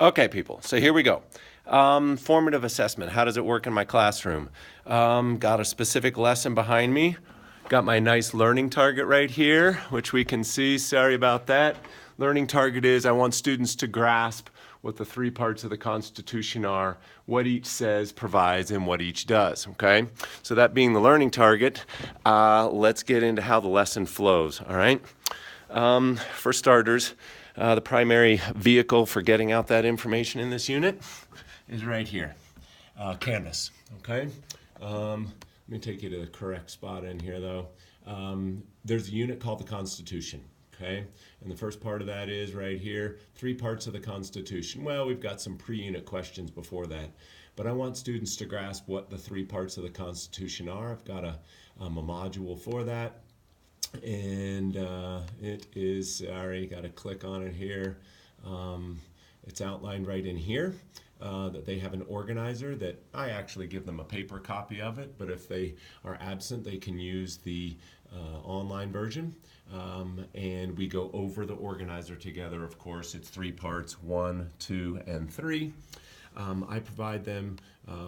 Okay, people, so here we go. Formative assessment, how does it work in my classroom? Got a specific lesson behind me. Got my nice learning target right here, which we can see. Sorry about that. Learning target is I want students to grasp what the three parts of the Constitution are, what each says, provides, and what each does, okay? So that being the learning target, let's get into how the lesson flows, all right? For starters, the primary vehicle for getting out that information in this unit is right here, Canvas, okay? Let me take you to the correct spot in here though. There's a unit called the Constitution, okay? And the first part of that is right here, three parts of the Constitution. Well, we've got some pre-unit questions before that, but I want students to grasp what the three parts of the Constitution are. I've got a module for that. And it is, sorry, got to click on it here. It's outlined right in here that they have an organizer that I actually give them a paper copy of it, but if they are absent, they can use the online version. And we go over the organizer together. Of course, it's three parts, 1, 2, and 3. I provide them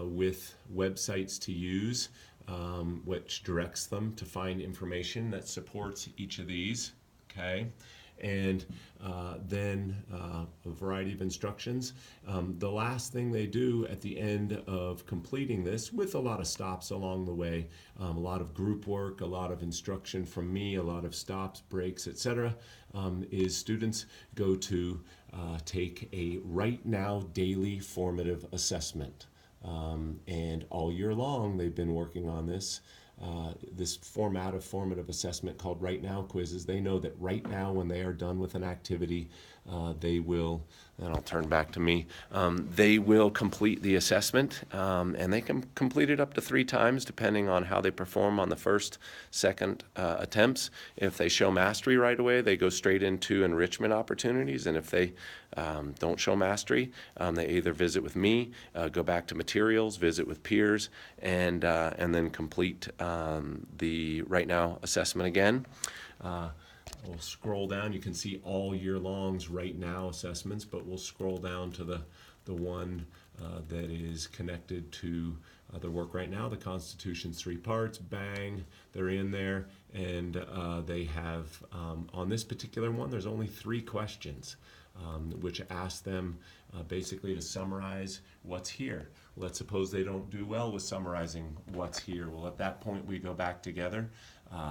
with websites to use, which directs them to find information that supports each of these, okay? And then a variety of instructions. The last thing they do at the end of completing this, with a lot of stops along the way, a lot of group work, a lot of instruction from me, a lot of stops, breaks, etc., is students go to take a right now daily formative assessment. And all year long they've been working on this formative assessment called Right Now quizzes. They know that right now when they are done with an activity, they will, and I'll turn back to me, they will complete the assessment, and they can complete it up to 3 times depending on how they perform on the first, second attempts. If they show mastery right away, they go straight into enrichment opportunities, and if they don't show mastery, they either visit with me, go back to materials, visit with peers, and then complete the Right Now assessment again. We'll scroll down. You can see all year long's Right Now assessments, but we'll scroll down to the one that is connected to the work right now, the Constitution's 3 parts. Bang, they're in there, and they have, on this particular one, there's only 3 questions, which ask them basically to summarize what's here. Let's suppose they don't do well with summarizing what's here. Well, at that point, we go back together,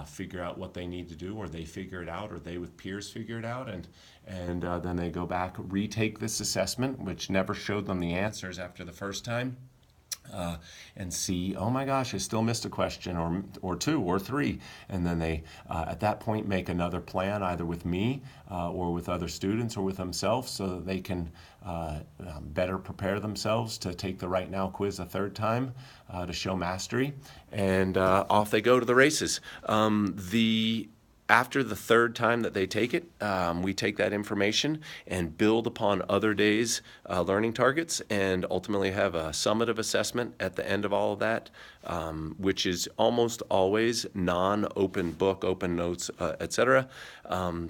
figure out what they need to do, or they figure it out, or they with peers figure it out, and then they go back, retake this assessment, which never showed them the answers after the first time. And see, oh my gosh, I still missed a question or 2 or 3. And then they, at that point, make another plan either with me or with other students or with themselves so that they can better prepare themselves to take the Right Now quiz a 3rd time to show mastery. And off they go to the races. After the 3rd time that they take it, we take that information and build upon other days' learning targets and ultimately have a summative assessment at the end of all of that, which is almost always non-open book, open notes, etc.,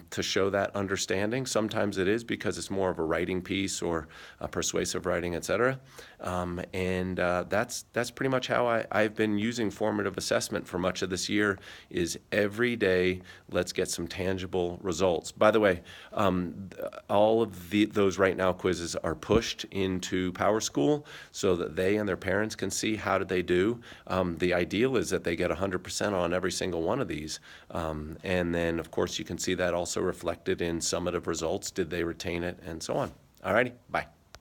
to show that understanding. Sometimes it is because it's more of a writing piece or a persuasive writing, etc. That's pretty much how I've been using formative assessment for much of this year, is every day let's get some tangible results. By the way, all of those Right Now quizzes are pushed into PowerSchool so that they and their parents can see how did they do. The ideal is that they get 100% on every single one of these. And then, of course, you can see that also reflected in summative results. Did they retain it? And so on. All righty, bye.